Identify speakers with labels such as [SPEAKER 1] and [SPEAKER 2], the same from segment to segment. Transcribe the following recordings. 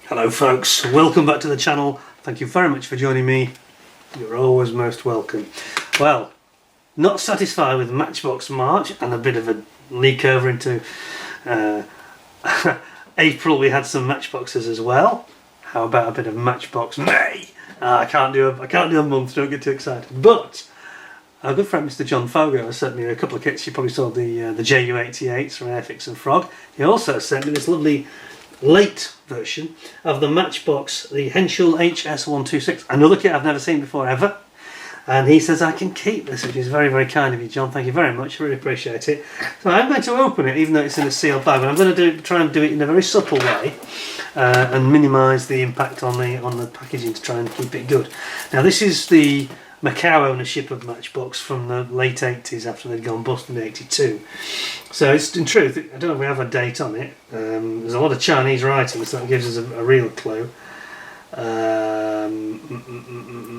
[SPEAKER 1] Hello folks, welcome back to the channel. Thank you very much for joining me. You're always most welcome. Well, not satisfied with Matchbox March and a bit of a leak over into April. We had some Matchboxes as well. How about a bit of Matchbox May? I can't do a month, don't get too excited. But our good friend Mr. John Fogo has sent me a couple of kits. You probably saw the JU88s from Airfix and Frog. He also sent me this lovely late version of the Matchbox, the Henschel Hs126, another kit I've never seen before ever, and he says I can keep this, which is very, very kind of you, John. Thank you very much, I really appreciate it. So I'm going to open it, even though it's in a sealed bag, but I'm going to try and do it in a very subtle way and minimise the impact on the packaging to try and keep it good. Now this is the Macau ownership of Matchbox from the late 80s after they'd gone bust in 82. So it's, in truth, I don't know if we have a date on it. There's a lot of Chinese writing, so that gives us a real clue.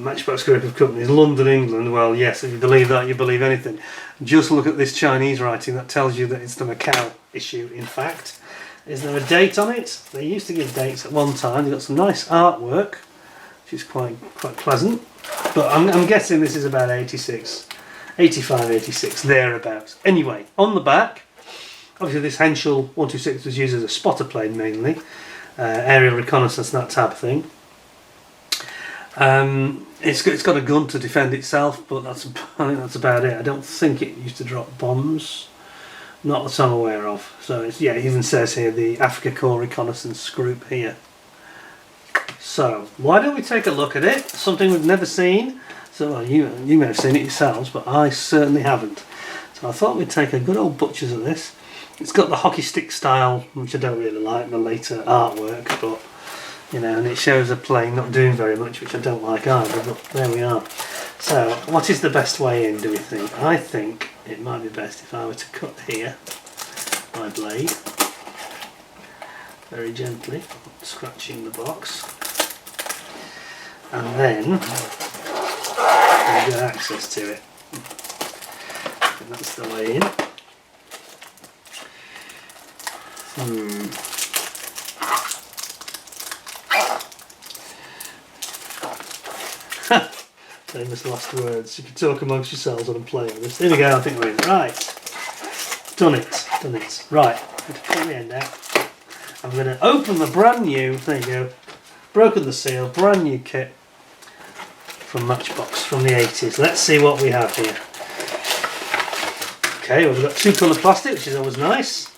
[SPEAKER 1] Matchbox Group of Companies, London, England. Well, yes, if you believe that, you believe anything. Just look at this Chinese writing, that tells you that it's the Macau issue, in fact. Is there a date on it? They used to give dates at one time. They've got some nice artwork, which is quite pleasant. But I'm guessing this is about 86, 85, 86, thereabouts. Anyway, on the back, obviously this Henschel 126 was used as a spotter plane mainly, aerial reconnaissance, that type of thing. It's got a gun to defend itself, but I think that's about it. I don't think it used to drop bombs, not that I'm aware of. So it's, yeah, it even says here the Africa Corps Reconnaissance Group here. So why don't we take a look at it? Something we've never seen. So well, you may have seen it yourselves, but I certainly haven't. So I thought we'd take a good old butcher's at this. It's got the hockey stick style, which I don't really like, the later artwork, but you know, and it shows a plane not doing very much, which I don't like either, but there we are. So what is the best way in, do we think? I think it might be best if I were to cut here my blade very gently, scratching the box, and then I get access to it. And that's the way in. Famous last words. You can talk amongst yourselves when I'm playing this. Here we go, I think we're in. Right. Done it. Right. I'm going to pull the end out. I'm going to open the brand new, there you go, broken the seal, brand new kit from Matchbox from the 80s. Let's see what we have here. Okay, well, we've got two coloured plastic, which is always nice,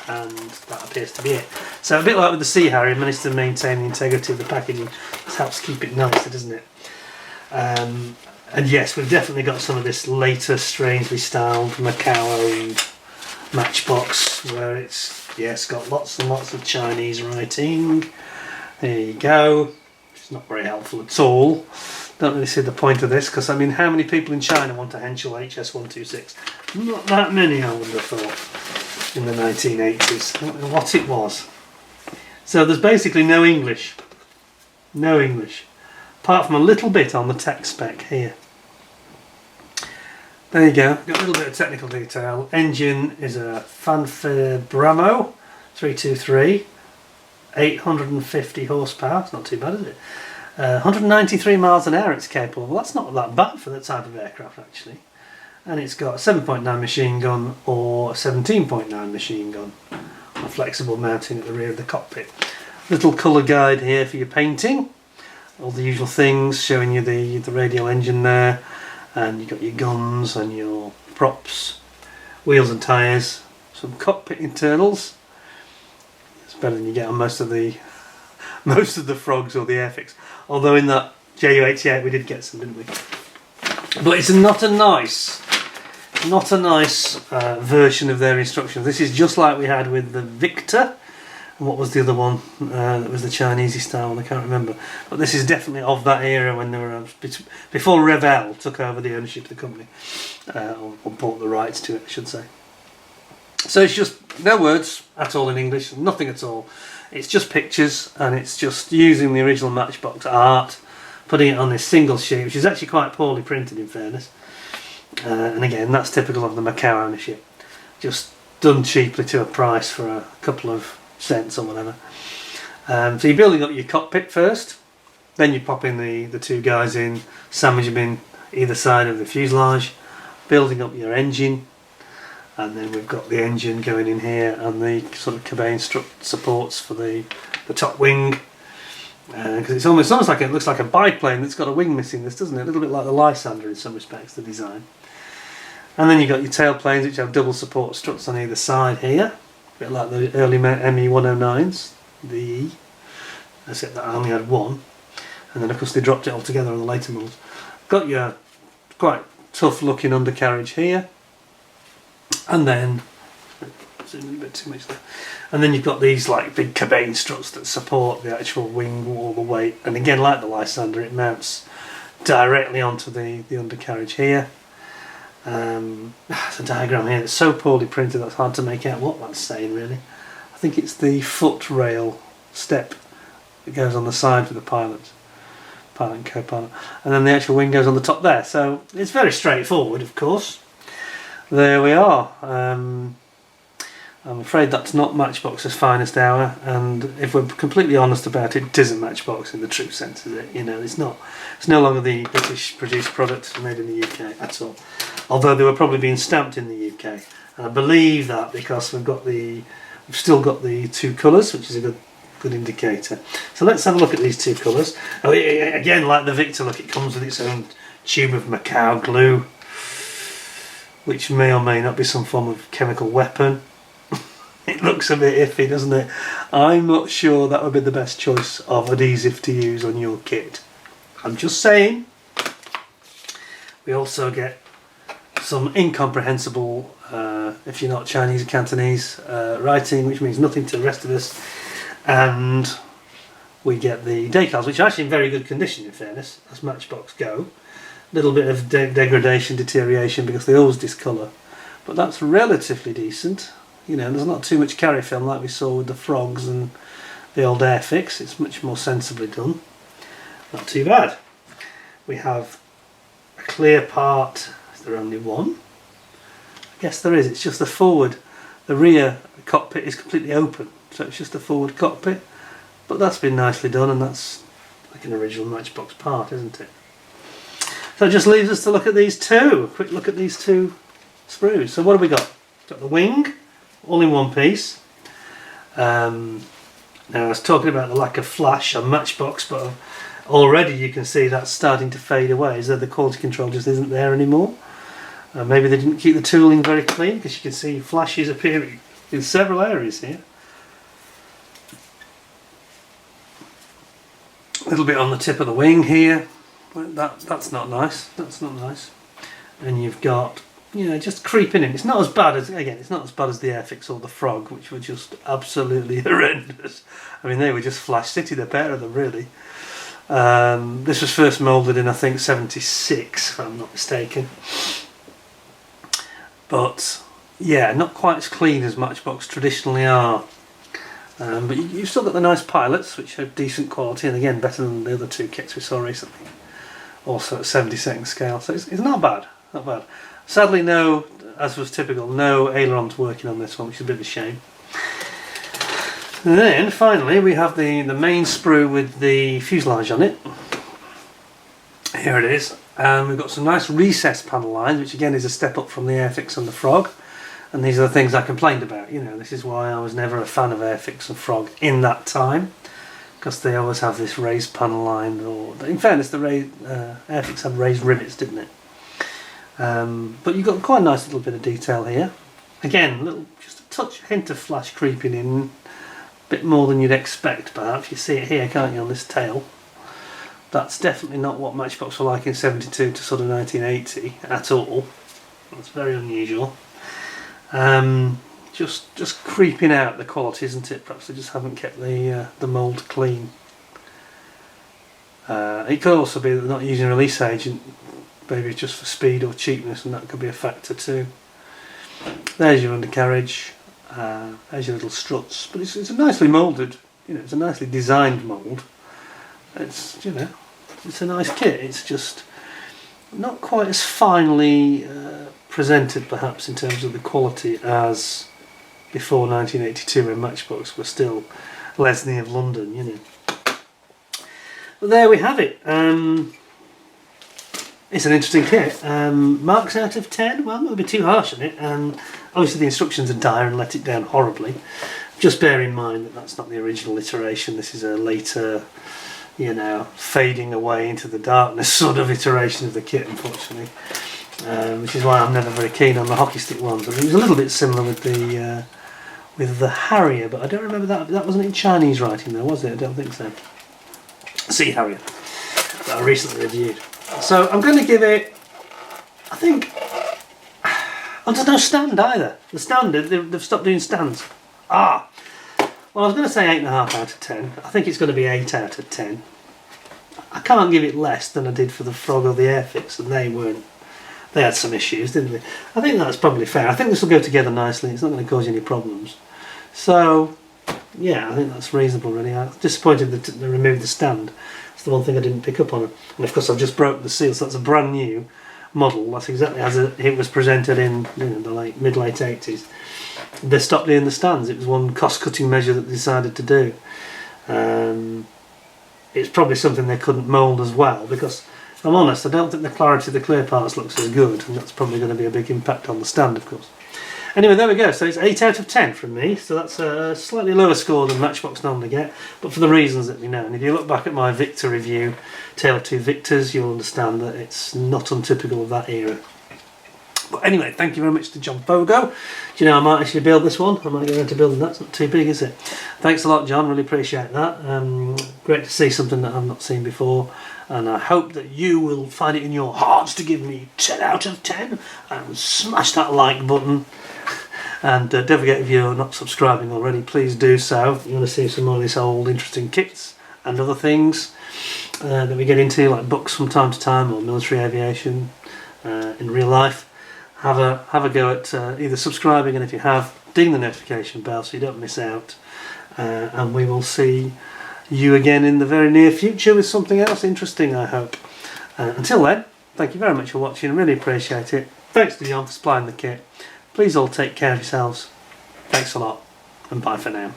[SPEAKER 1] and that appears to be it. So a bit like with the Sea Harrier, managed to maintain the integrity of the packaging. This helps keep it nicer, doesn't it? And yes, we've definitely got some of this later, strangely styled Macau Matchbox, where it's, yes, got lots and lots of Chinese writing. There you go. It's not very helpful at all. Don't really see the point of this, because I mean, how many people in China want a Henschel Hs126? Not that many, I would have thought, in the 1980s. I don't know what it was. So there's basically no English. No English. Apart from a little bit on the tech spec here. There you go, got a little bit of technical detail. Engine is a Fanfare Bramo 323, 850 horsepower, it's not too bad, is it? 193 miles an hour it's capable. Well, that's not that bad for that type of aircraft actually. And it's got a 7.9 machine gun or 17.9 machine gun on a flexible mounting at the rear of the cockpit. Little colour guide here for your painting. All the usual things, showing you the radial engine there, and you've got your guns and your props, wheels and tyres, some cockpit internals. It's better than you get on most of the Frogs or the Airfix. Although in that JU88 we did get some, didn't we? But it's not a nice version of their instructions. This is just like we had with the Victor. What was the other one that was the Chinese style? I can't remember. But this is definitely of that era when they were before Revell took over the ownership of the company, or bought the rights to it, I should say. So it's just no words at all in English, nothing at all. It's just pictures, and it's just using the original Matchbox art, putting it on this single sheet, which is actually quite poorly printed in fairness. And again, that's typical of the Macau ownership. Just done cheaply to a price for a couple of cents or whatever. So you're building up your cockpit first, then you pop in the two guys in, sandwich them in either side of the fuselage, building up your engine, and then we've got the engine going in here and the sort of cabane strut supports for the top wing. Because it's almost like it looks like a biplane that's got a wing missing this, doesn't it? A little bit like the Lysander in some respects, the design. And then you've got your tailplanes which have double support struts on either side here, a bit like the early ME109s, the E, except that I only had one, and then of course they dropped it altogether on the later models. Got your quite tough looking undercarriage here, and then zoom a bit too much there. And then you've got these like big cabane struts that support the actual wing all the way, and again like the Lysander it mounts directly onto the undercarriage here. There's a diagram here that's so poorly printed that's hard to make out what that's saying really. I think it's the foot rail step that goes on the side for the pilot and co-pilot, and then the actual wing goes on the top there, so it's very straightforward of course. There we are. I'm afraid that's not Matchbox's finest hour, and if we're completely honest about it, it isn't Matchbox in the true sense, is it? You know, it's no longer the British produced product made in the UK at all. Although they were probably being stamped in the UK, and I believe that because we've still got the two colours, which is a good indicator. So let's have a look at these two colours. Oh, again, like the Victor look, it comes with its own tube of Macau glue, which may or may not be some form of chemical weapon. It looks a bit iffy, doesn't it? I'm not sure that would be the best choice of adhesive to use on your kit. I'm just saying. We also get some incomprehensible, if you're not Chinese or Cantonese, writing, which means nothing to the rest of us. And we get the decals, which are actually in very good condition in fairness, as Matchbox go. A little bit of degradation, deterioration, because they always discolour. But that's relatively decent. You know, there's not too much carry film like we saw with the Frogs and the old Airfix. It's much more sensibly done. Not too bad. We have a clear part. Is there only one? I guess there is. It's just the forward. The rear cockpit is completely open, so it's just the forward cockpit. But that's been nicely done, and that's like an original Matchbox part, isn't it? So it just leaves us to look at these two. A quick look at these two sprues. So what have we got? We've got the wing, all in one piece. Now I was talking about the lack of flash on Matchbox, but already you can see that's starting to fade away, as though the quality control just isn't there anymore. Maybe they didn't keep the tooling very clean, because you can see flashes appearing in several areas here. A little bit on the tip of the wing here. That's not nice. That's not nice. And you've got, you know, just creeping in. It's not as bad as, again, it's not as bad as the Airfix or the Frog, which were just absolutely horrendous. I mean, they were just Flash City, the pair of them, really. This was first moulded in, I think, 76, if I'm not mistaken. But yeah, not quite as clean as Matchbox traditionally are. But you've still got the nice pilots, which have decent quality, and again, better than the other two kits we saw recently. Also at 72nd scale, so it's not bad, not bad. Sadly, no, as was typical, no ailerons working on this one, which is a bit of a shame. And then finally we have the main sprue with the fuselage on it. Here it is, and we've got some nice recessed panel lines, which again is a step up from the Airfix and the Frog. And these are the things I complained about. You know, this is why I was never a fan of Airfix and Frog in that time, because they always have this raised panel line. Or, in fairness, the Airfix had raised rivets, didn't it? But you've got quite a nice little bit of detail here. Again, just a touch, hint of flash creeping in, a bit more than you'd expect. Perhaps you see it here, can't you, on this tail? That's definitely not what Matchbox were like in 72 to sort of 1980 at all. That's very unusual. Just creeping out the quality, isn't it? Perhaps they just haven't kept the mould clean. It could also be that they're not using a release agent, maybe just for speed or cheapness, and that could be a factor too. There's your undercarriage. There's your little struts, but it's a nicely moulded, you know, it's a nicely designed mould. It's, you know, it's a nice kit. It's just not quite as finely presented, perhaps, in terms of the quality as before 1982, when Matchbox were still Lesney of London, you know. But there we have it. It's an interesting kit. Marks out of 10? Well, I'm not going to be too harsh on it. Obviously the instructions are dire and let it down horribly. Just bear in mind that that's not the original iteration. This is a later, you know, fading away into the darkness sort of iteration of the kit, unfortunately. Which is why I'm never very keen on the hockey stick ones. I mean, it was a little bit similar with the Harrier, but I don't remember that. That wasn't in Chinese writing though, was it? I don't think so. Sea Harrier that I recently reviewed. So I'm going to give it, I think, oh, there's no stand either. The stand, they've stopped doing stands. Well, I was going to say 8.5 out of 10. I think it's going to be 8 out of 10. I can't give it less than I did for the Frog or the Airfix, and they had some issues, didn't they? I think that's probably fair. I think this will go together nicely. It's not going to cause you any problems. So, yeah, I think that's reasonable, really. I was disappointed that they removed the stand. It's the one thing I didn't pick up on. And of course, I've just broke the seal, so that's a brand new model. That's exactly as it was presented in, you know, the mid-late 80s. They stopped doing the stands. It was one cost-cutting measure that they decided to do. It's probably something they couldn't mould as well, because if I'm honest, I don't think the clarity of the clear parts looks as good, and that's probably going to be a big impact on the stand, of course. Anyway, there we go. So it's 8 out of 10 from me. So that's a slightly lower score than Matchbox normally get, but for the reasons that we know. And if you look back at my Victor review, Tale of Two Victors, you'll understand that it's not untypical of that era. But anyway, thank you very much to John Fogo. Do you know, I might actually build this one. I might get around to building that. It's not too big, is it? Thanks a lot, John. Really appreciate that. Great to see something that I've not seen before. And I hope that you will find it in your hearts to give me 10 out of 10 and smash that like button. And don't forget, if you're not subscribing already, please do so. If you want to see some more of these old interesting kits and other things that we get into, like books from time to time, or military aviation in real life, have a go at either subscribing, and if you have, ding the notification bell so you don't miss out. And we will see you again in the very near future with something else interesting, I hope. Until then, thank you very much for watching. I really appreciate it. Thanks to John for supplying the kit. Please all take care of yourselves. Thanks a lot, and bye for now.